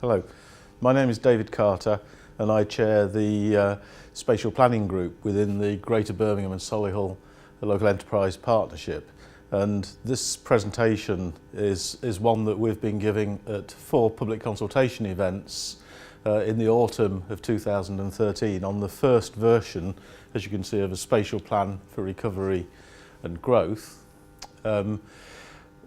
Hello, my name is David Carter and I chair the Spatial Planning Group within the Greater Birmingham and Solihull Local Enterprise Partnership. And this presentation is one that we've been giving at 4 public consultation events in the autumn of 2013 on the first version, as you can see, of a spatial plan for recovery and growth.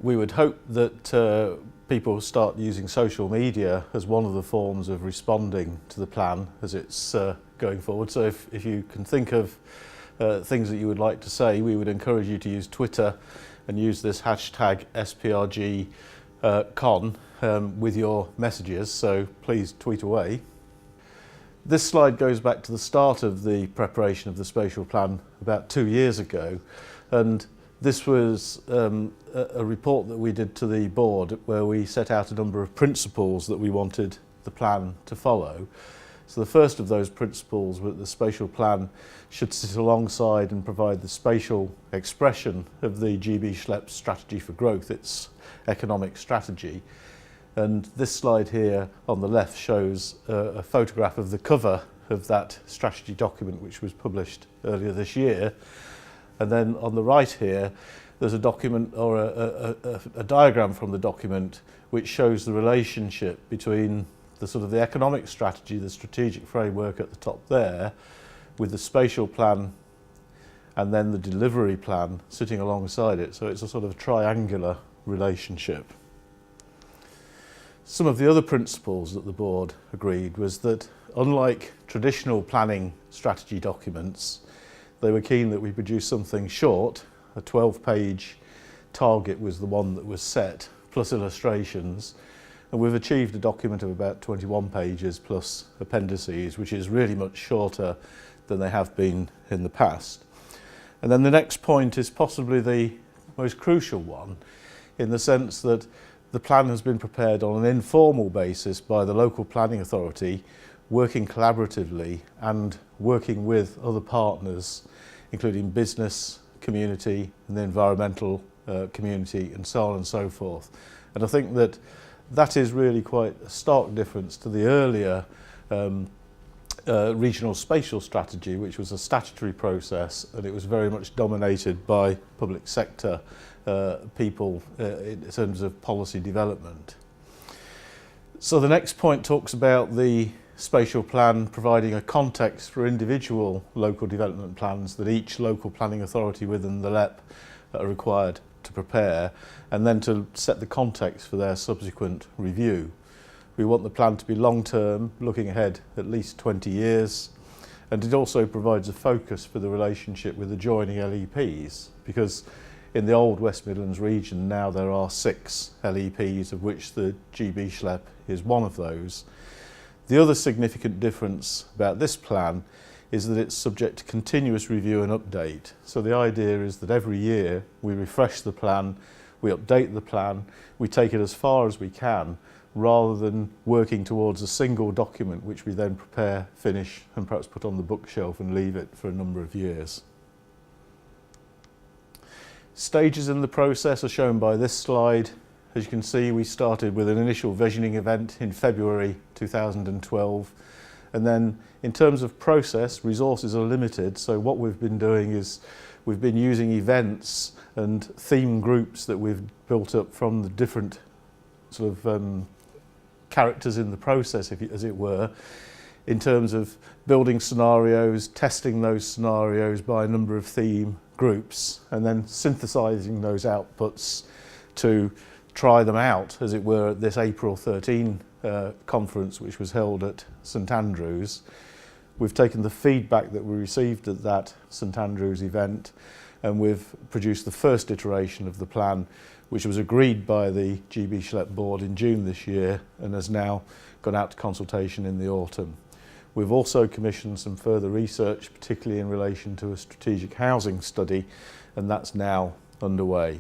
We would hope that people start using social media as one of the forms of responding to the plan as it's going forward. So if you can think of things that you would like to say, we would encourage you to use Twitter and use this hashtag SPRGCon with your messages, so please tweet away. This slide goes back to the start of the preparation of the spatial plan about 2 years ago, and this was a report that we did to the board where we set out a number of principles that we wanted the plan to follow. So the first of those principles was that the spatial plan should sit alongside and provide the spatial expression of the GBSLEP strategy for growth, its economic strategy. And this slide here on the left shows a photograph of the cover of that strategy document, which was published earlier this year. And then on the right here, there's a document or a diagram from the document which shows the relationship between the economic strategy, the strategic framework at the top there, with the spatial plan and then the delivery plan sitting alongside it. So it's a sort of triangular relationship. Some of the other principles that the board agreed was that, unlike traditional planning strategy documents, they were keen that we produce something short. A 12-page target was the one that was set, plus illustrations. And we've achieved a document of about 21 pages plus appendices, which is really much shorter than they have been in the past. And then the next point is possibly the most crucial one, in the sense that the plan has been prepared on an informal basis by the local planning authority, working collaboratively and working with other partners, including business, community and the environmental community and so on and so forth. And I think that that is really quite a stark difference to the earlier regional spatial strategy, which was a statutory process, and it was very much dominated by public sector people in terms of policy development. So the next point talks about the spatial plan providing a context for individual local development plans that each local planning authority within the LEP are required to prepare, and then to set the context for their subsequent review. We want the plan to be long-term, looking ahead at least 20 years, and it also provides a focus for the relationship with adjoining LEPs, because in the old West Midlands region now there are 6 LEPs, of which the GBSLEP is one of those. The other significant difference about this plan is that it's subject to continuous review and update. So the idea is that every year we refresh the plan, we update the plan, we take it as far as we can, rather than working towards a single document which we then prepare, finish and perhaps put on the bookshelf and leave it for a number of years. Stages in the process are shown by this slide. As you can see, we started with an initial visioning event in February 2012, and then in terms of process, resources are limited, so what we've been doing is we've been using events and theme groups that we've built up from the different characters in the process, as it were, in terms of building scenarios, testing those scenarios by a number of theme groups, and then synthesizing those outputs to try them out, as it were, at this April 13 conference, which was held at St Andrews. We've taken the feedback that we received at that St Andrews event, and we've produced the first iteration of the plan, which was agreed by the GBSLEP board in June this year and has now gone out to consultation in the autumn. We've also commissioned some further research, particularly in relation to a strategic housing study, and that's now underway.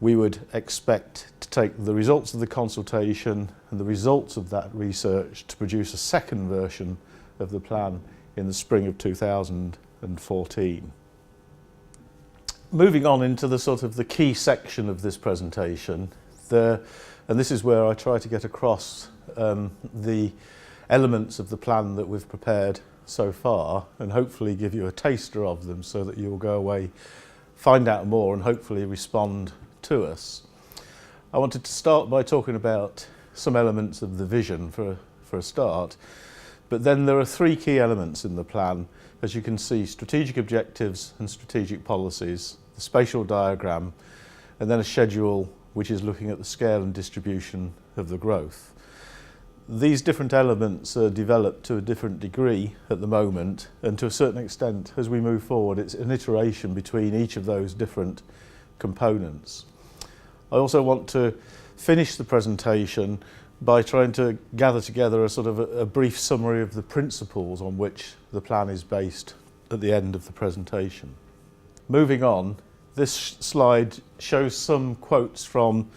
We would expect to take the results of the consultation and the results of that research to produce a second version of the plan in the spring of 2014. Moving on into the key section of this presentation, there And this is where I try to get across the elements of the plan that we've prepared so far, and hopefully give you a taster of them so that you'll go away, find out more, and hopefully respond to us. I wanted to start by talking about some elements of the vision for a start, but then there are three key elements in the plan. As you can see, strategic objectives and strategic policies, the spatial diagram, and then a schedule which is looking at the scale and distribution of the growth. These different elements are developed to a different degree at the moment, and to a certain extent as we move forward it's an iteration between each of those different components. I also want to finish the presentation by trying to gather together a sort of a brief summary of the principles on which the plan is based at the end of the presentation. Moving on, this slide shows some quotes from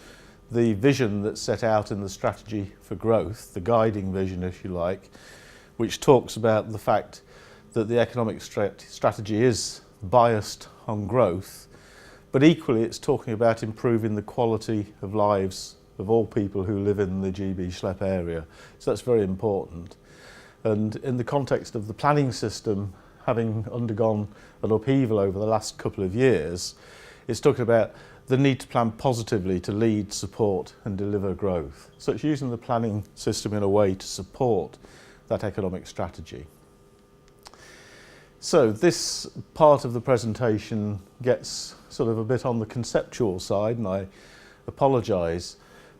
the vision that's set out in the strategy for growth, the guiding vision if you like, which talks about the fact that the economic strategy is biased on growth, but equally it's talking about improving the quality of lives of all people who live in the GBSLEP area. So that's very important. And in the context of the planning system having undergone an upheaval over the last couple of years, it's talking about the need to plan positively to lead, support and deliver growth. So it's using the planning system in a way to support that economic strategy. So this part of the presentation gets sort of a bit on the conceptual side, and I apologise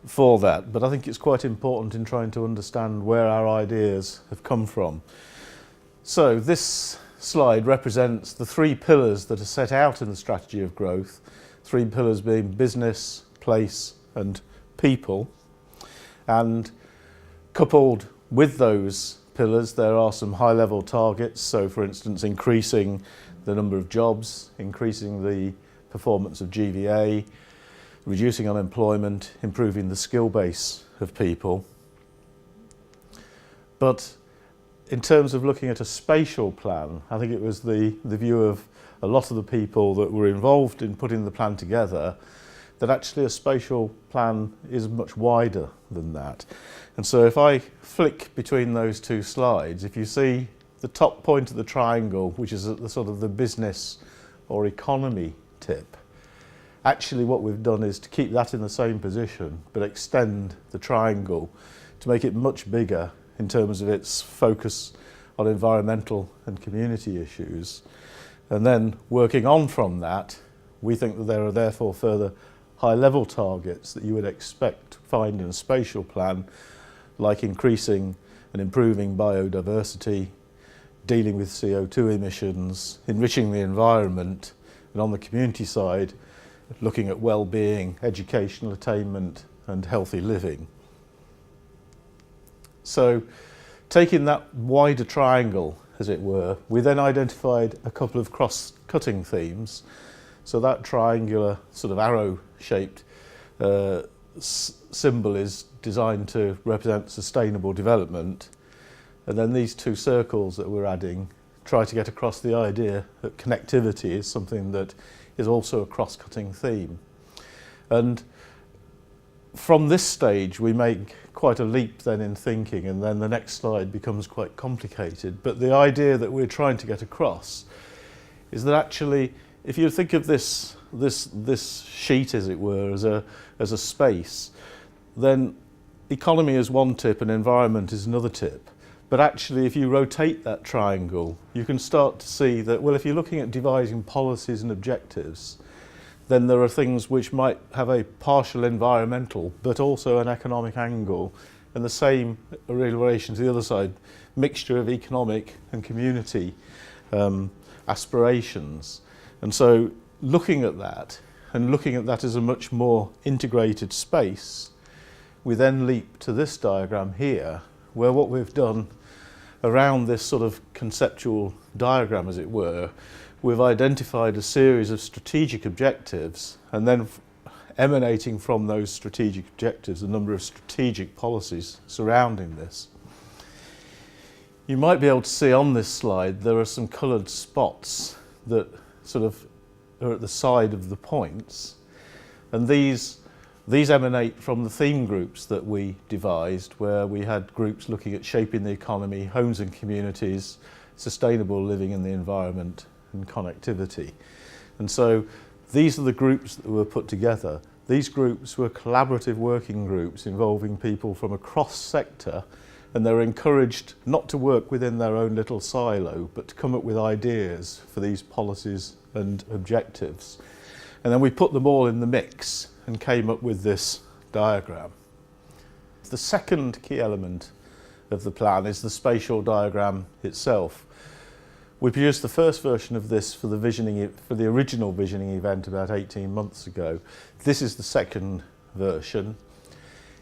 for that, but I think it's quite important in trying to understand where our ideas have come from. So this slide represents the three pillars that are set out in the strategy of growth, three pillars being business, place and people. And coupled with those pillars there are some high-level targets, so for instance increasing the number of jobs, increasing the performance of GVA, reducing unemployment, improving the skill base of people. But in terms of looking at a spatial plan, I think it was the view of a lot of the people that were involved in putting the plan together that actually a spatial plan is much wider than that. And so if I flick between those two slides, if you see the top point of the triangle, which is at the sort of the business or economy tip, actually what we've done is to keep that in the same position but extend the triangle to make it much bigger in terms of its focus on environmental and community issues. And then working on from that, we think that there are therefore further high-level targets that you would expect to find in a spatial plan, like increasing and improving biodiversity, dealing with CO2 emissions, enriching the environment, and on the community side, looking at well-being, educational attainment and healthy living. So taking that wider triangle, as it were, we then identified a couple of cross-cutting themes. So that triangular sort of arrow-shaped symbol is designed to represent sustainable development, and then these two circles that we're adding try to get across the idea that connectivity is something that is also a cross-cutting theme. And from this stage we make quite a leap then in thinking, and then the next slide becomes quite complicated. But the idea that we're trying to get across is that actually, if you think of this sheet, as it were, as a space, then economy is one tip and environment is another tip. But actually, if you rotate that triangle, you can start to see that, well, if you're looking at devising policies and objectives, then there are things which might have a partial environmental but also an economic angle, and the same in relation to the other side, mixture of economic and community aspirations. And so looking at that, and looking at that as a much more integrated space, we then leap to this diagram here, where what we've done around this sort of conceptual diagram, as it were, we've identified a series of strategic objectives, and then emanating from those strategic objectives, a number of strategic policies surrounding this. You might be able to see on this slide there are some coloured spots that sort of are at the side of the points, and these These emanate from the theme groups that we devised, where we had groups looking at shaping the economy, homes and communities, sustainable living in the environment and connectivity. And so these are the groups that were put together. These groups were collaborative working groups involving people from across sector, and they're encouraged not to work within their own little silo, but to come up with ideas for these policies and objectives. And then we put them all in the mix and came up with this diagram. The second key element of the plan is the spatial diagram itself. We produced the first version of this for the original visioning event about 18 months ago. This is the second version.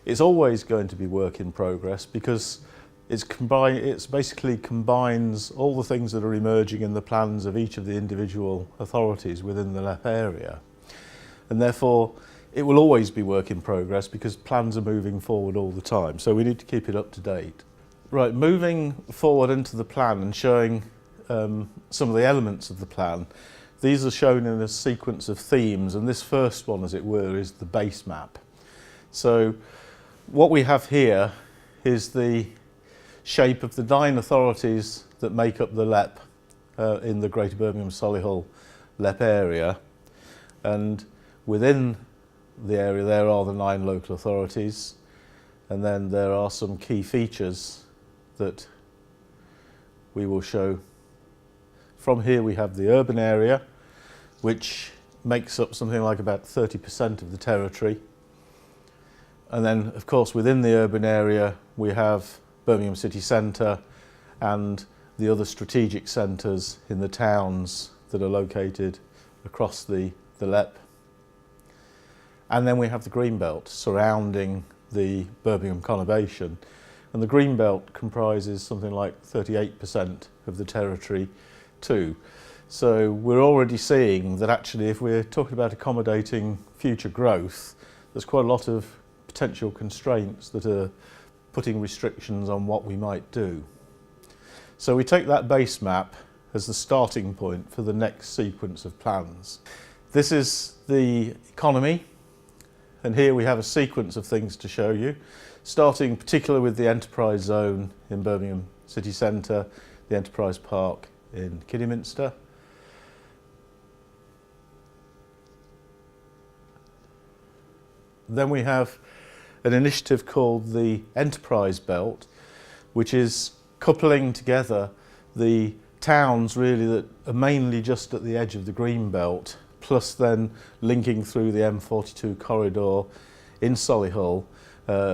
It's always going to be work in progress because it basically combines all the things that are emerging in the plans of each of the individual authorities within the LEP area. And therefore, it will always be work in progress because plans are moving forward all the time. So we need to keep it up to date. Right, moving forward into the plan and showing some of the elements of the plan. These are shown in a sequence of themes, and this first one, as it were, is the base map. So what we have here is the shape of the 9 authorities that make up the LEP in the Greater Birmingham Solihull LEP area, and within the area there are the 9 local authorities, and then there are some key features that we will show. From here we have the urban area, which makes up something like about 30% of the territory. And then, of course, within the urban area we have Birmingham City Centre and the other strategic centres in the towns that are located across the LEP. And then we have the green belt surrounding the Birmingham conurbation. And the green belt comprises something like 38% of the territory too. So we're already seeing that actually if we're talking about accommodating future growth, there's quite a lot of potential constraints that are putting restrictions on what we might do. So we take that base map as the starting point for the next sequence of plans. This is the economy, and here we have a sequence of things to show you, starting particularly with the enterprise zone in Birmingham City Centre, the enterprise park in Kidderminster. Then we have an initiative called the Enterprise Belt, which is coupling together the towns really that are mainly just at the edge of the green belt, plus then linking through the M42 corridor in Solihull,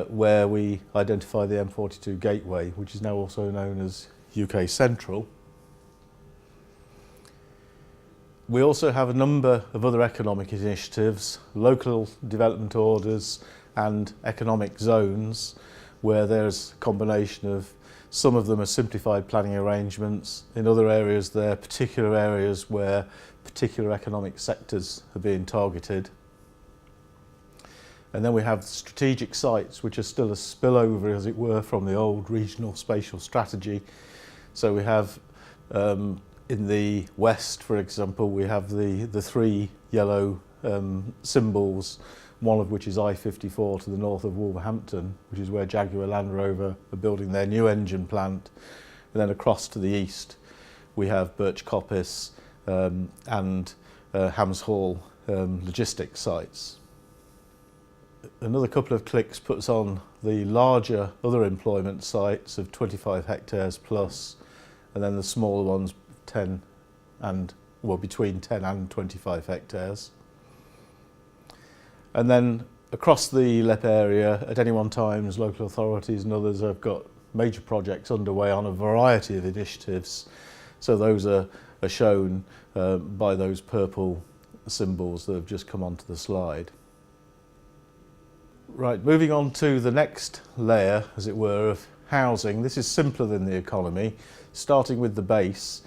where we identify the M42 Gateway, which is now also known as UK Central. We also have a number of other economic initiatives, local development orders and economic zones, where there's a combination of some of them are simplified planning arrangements. In other areas there are particular areas where particular economic sectors are being targeted. And then we have strategic sites, which are still a spillover, as it were, from the old regional spatial strategy. So we have in the west, for example, we have the 3 yellow symbols, one of which is I-54 to the north of Wolverhampton, which is where Jaguar Land Rover are building their new engine plant. And then across to the east, we have Birch Coppice and Hams Hall logistics sites. Another couple of clicks puts on the larger other employment sites of 25 hectares plus, and then the smaller ones 10 and, well, between 10 and 25 hectares. And then across the LEP area, at any one time, local authorities and others have got major projects underway on a variety of initiatives. So those are shown by those purple symbols that have just come onto the slide. Right, moving on to the next layer, as it were, of housing. This is simpler than the economy. Starting with the base,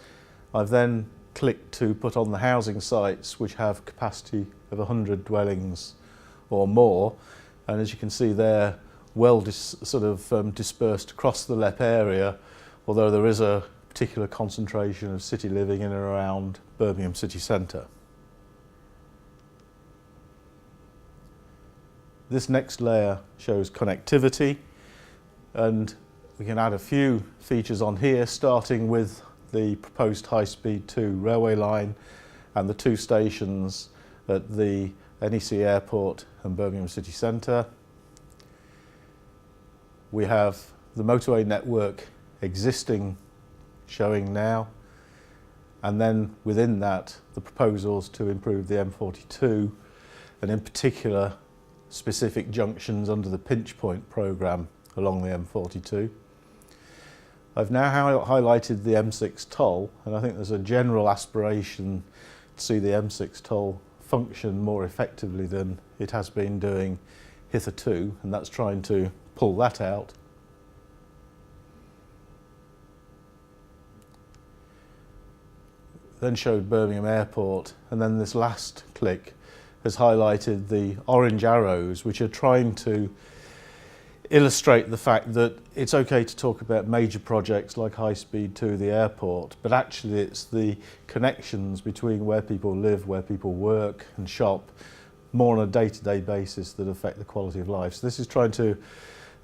I've then clicked to put on the housing sites which have capacity of 100 dwellings or more, and as you can see they're well dispersed across the LEP area, although there is a particular concentration of city living in and around Birmingham city centre. This next layer shows connectivity, and we can add a few features on here, starting with the proposed high-speed 2 railway line and the 2 stations at the NEC Airport and Birmingham City Centre. We have the motorway network existing, showing now, and then within that the proposals to improve the M42, and in particular specific junctions under the pinch point programme along the M42. I've now highlighted the M6 toll, and I think there's a general aspiration to see the M6 toll function more effectively than it has been doing hitherto, and that's trying to pull that out. Then showed Birmingham Airport, and then this last click has highlighted the orange arrows, which are trying to illustrate the fact that it's okay to talk about major projects like high speed to the airport, but actually it's the connections between where people live, where people work and shop, more on a day-to-day basis that affect the quality of life. So this is trying to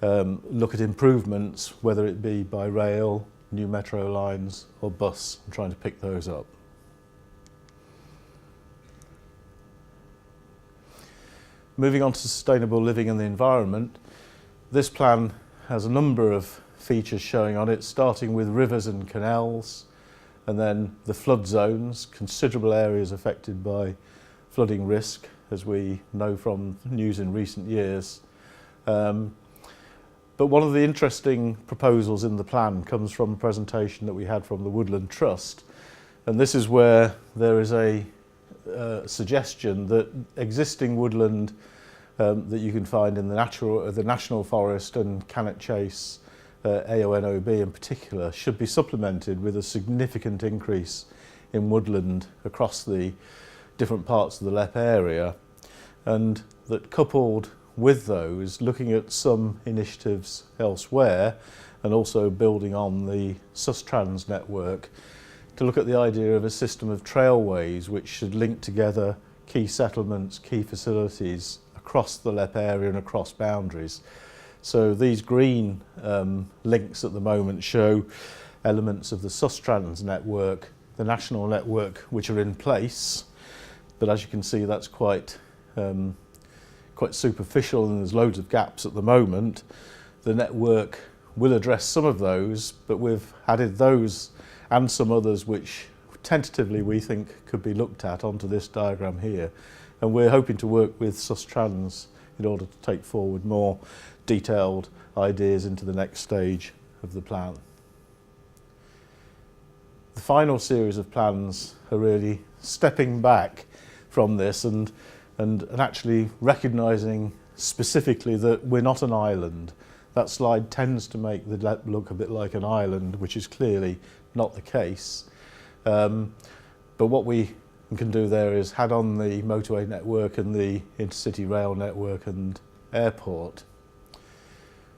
look at improvements, whether it be by rail, new metro lines or bus, and trying to pick those up. Moving on to sustainable living and the environment, this plan has a number of features showing on it, starting with rivers and canals, and then the flood zones, considerable areas affected by flooding risk, as we know from news in recent years. But one of the interesting proposals in the plan comes from a presentation that we had from the Woodland Trust, and this is where there is a suggestion that existing woodland that you can find in the National Forest and Cannock Chase AONOB in particular should be supplemented with a significant increase in woodland across the different parts of the LEP area, and that coupled with those, looking at some initiatives elsewhere and also building on the Sustrans network to look at the idea of a system of trailways which should link together key settlements, key facilities across the LEP area and across boundaries. So these green links at the moment show elements of the Sustrans network, the national network, which are in place, but as you can see that's quite superficial and there's loads of gaps at the moment. The network will address some of those, but we've added those and some others which tentatively we think could be looked at onto this diagram here, and we're hoping to work with Sustrans in order to take forward more detailed ideas into the next stage of the plan. The final series of plans are really stepping back from this and actually recognising specifically that we're not an island. That slide tends to make the LEP look a bit like an island, which is clearly not the case. But what we can do there is add on the motorway network and the intercity rail network and airport,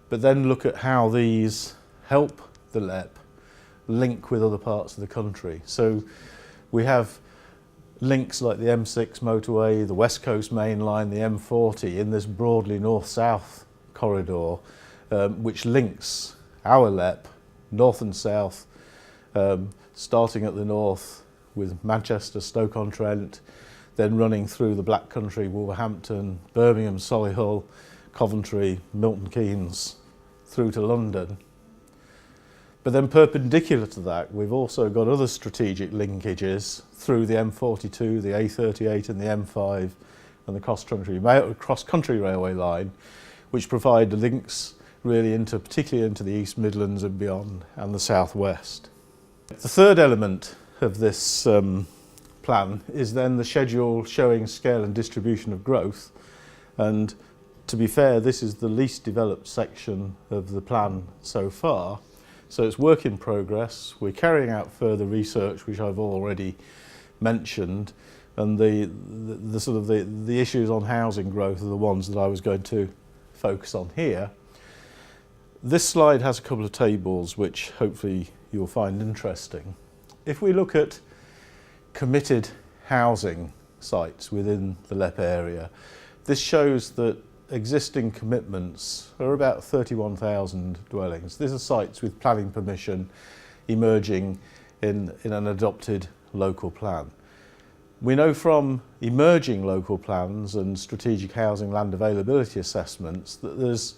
but then look at how these help the LEP link with other parts of the country. So we have links like the M6 motorway, the West Coast Main Line, the M40 in this broadly north-south corridor, which links our LEP north and south, starting at the north with Manchester, Stoke-on-Trent, then running through the Black Country, Wolverhampton, Birmingham, Solihull, Coventry, Milton Keynes, through to London. But then perpendicular to that, we've also got other strategic linkages through the M42, the A38 and the M5 and the cross-country railway line, which provide links really particularly into the East Midlands and beyond, and the South West. The third element of this plan is then the schedule showing scale and distribution of growth, and to be fair, this is the least developed section of the plan so far, so it's work in progress. We're carrying out further research, which I've already mentioned, and the issues on housing growth are the ones that I was going to focus on here. This slide has a couple of tables which hopefully you'll find interesting. If we look at committed housing sites within the LEP area, this shows that existing commitments are about 31,000 dwellings. These are sites with planning permission emerging in an adopted local plan. We know from emerging local plans and strategic housing land availability assessments that there's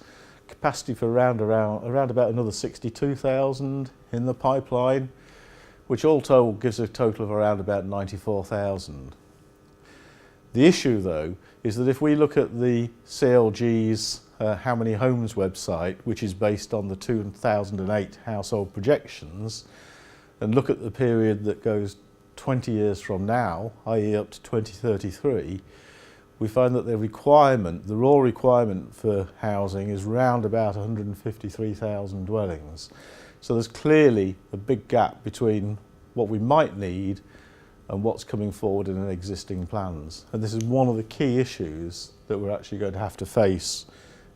capacity for around about another 62,000 in the pipeline, which all told gives a total of around about 94,000. The issue, though, is that if we look at the CLG's How Many Homes website, which is based on the 2008 household projections, and look at the period that goes 20 years from now, i.e. up to 2033, we find that the raw requirement for housing is round about 153,000 dwellings. So there's clearly a big gap between what we might need and what's coming forward in existing plans. And this is one of the key issues that we're actually going to have to face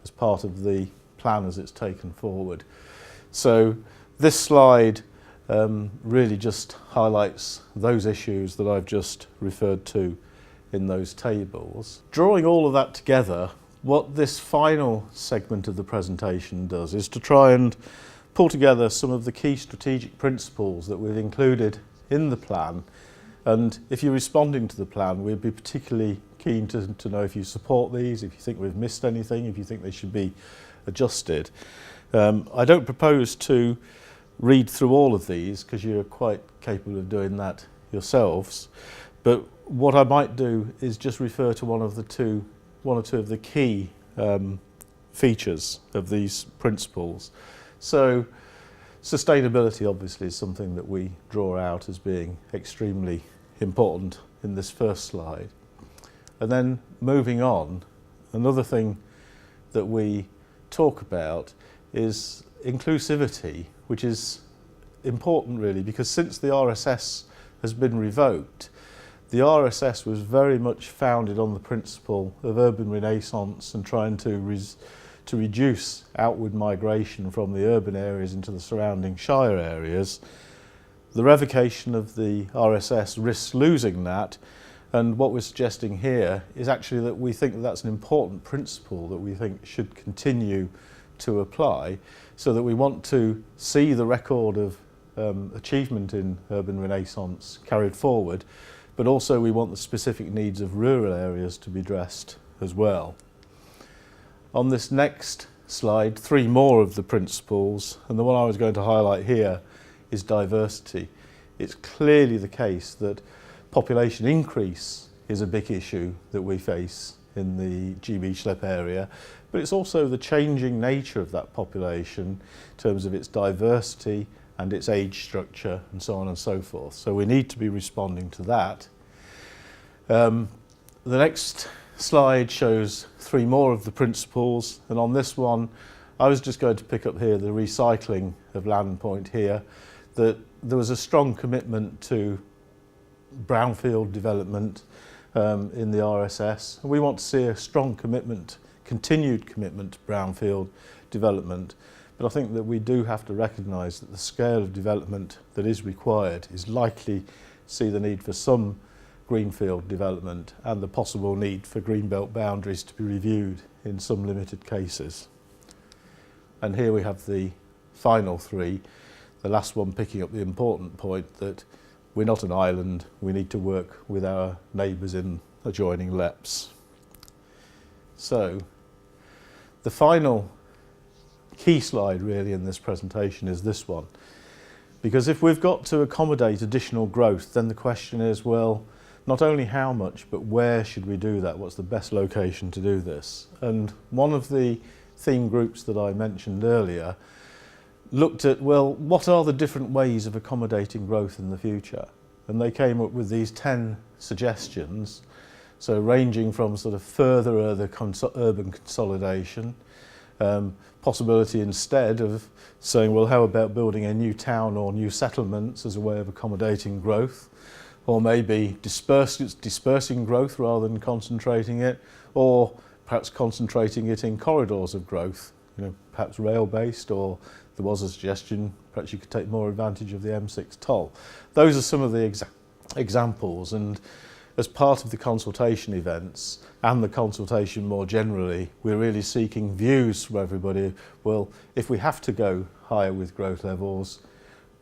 as part of the plan as it's taken forward. So this slide really just highlights those issues that I've just referred to in those tables. Drawing all of that together, what this final segment of the presentation does is to try and pull together some of the key strategic principles that we've included in the plan. And if you're responding to the plan, we'd be particularly keen to know if you support these, if you think we've missed anything, if you think they should be adjusted. I don't propose to read through all of these because you're quite capable of doing that yourselves. But what I might do is just refer to one or two of the key features of these principles. So sustainability obviously is something that we draw out as being extremely important in this first slide. And then moving on, another thing that we talk about is inclusivity, which is important really because since the RSS has been revoked, the RSS was very much founded on the principle of urban renaissance and trying to reduce outward migration from the urban areas into the surrounding shire areas. The revocation of the RSS risks losing that, and what we're suggesting here is actually that we think that that's an important principle that we think should continue to apply, so that we want to see the record of achievement in urban renaissance carried forward, but also we want the specific needs of rural areas to be addressed as well. On this next slide, three more of the principles, and the one I was going to highlight here is diversity. It's clearly the case that population increase is a big issue that we face in the GBSLEP area, but it's also the changing nature of that population in terms of its diversity and its age structure and so on and so forth. So we need to be responding to that. The next slide shows three more of the principles, and on this one I was just going to pick up here the recycling of land point here, that there was a strong commitment to brownfield development in the RSS. We want to see a strong commitment, continued commitment to brownfield development, but I think that we do have to recognise that the scale of development that is required is likely to see the need for some greenfield development and the possible need for greenbelt boundaries to be reviewed in some limited cases. And here we have the final three, the last one picking up the important point that we're not an island, we need to work with our neighbours in adjoining LEPs. So the final key slide really in this presentation is this one, because if we've got to accommodate additional growth, then the question is, well, not only how much, but where should we do that? What's the best location to do this? And one of the theme groups that I mentioned earlier looked at, well, what are the different ways of accommodating growth in the future? And they came up with these 10 suggestions, so ranging from sort of further urban consolidation, possibility instead of saying, well, how about building a new town or new settlements as a way of accommodating growth? Or maybe dispersing growth rather than concentrating it, or perhaps concentrating it in corridors of growth, perhaps rail-based, or there was a suggestion perhaps you could take more advantage of the M6 toll. Those are some of the examples, and as part of the consultation events and the consultation more generally, we're really seeking views from everybody. Well, if we have to go higher with growth levels,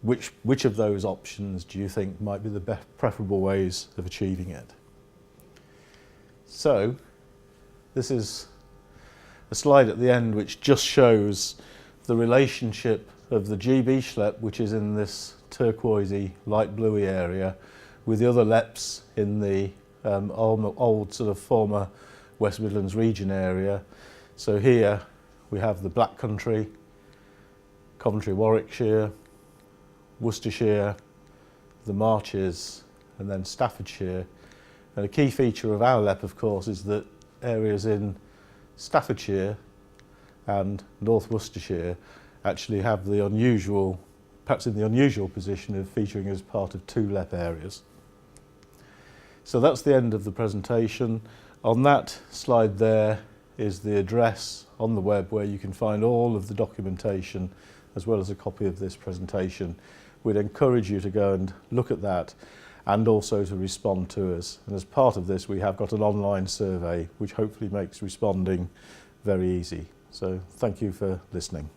which of those options do you think might be the best preferable ways of achieving it? So, this is a slide at the end which just shows the relationship of the GBSLEP, which is in this turquoisey, light bluey area, with the other LEPs in the old sort of former West Midlands region area. So here we have the Black Country, Coventry, Warwickshire, Worcestershire, the Marches, and then Staffordshire. And a key feature of our LEP, of course, is that areas in Staffordshire and North Worcestershire actually have the unusual, perhaps in the unusual position of featuring as part of two LEP areas. So that's the end of the presentation. On that slide there is the address on the web where you can find all of the documentation as well as a copy of this presentation. We'd encourage you to go and look at that and also to respond to us. And as part of this, we have got an online survey which hopefully makes responding very easy. So thank you for listening.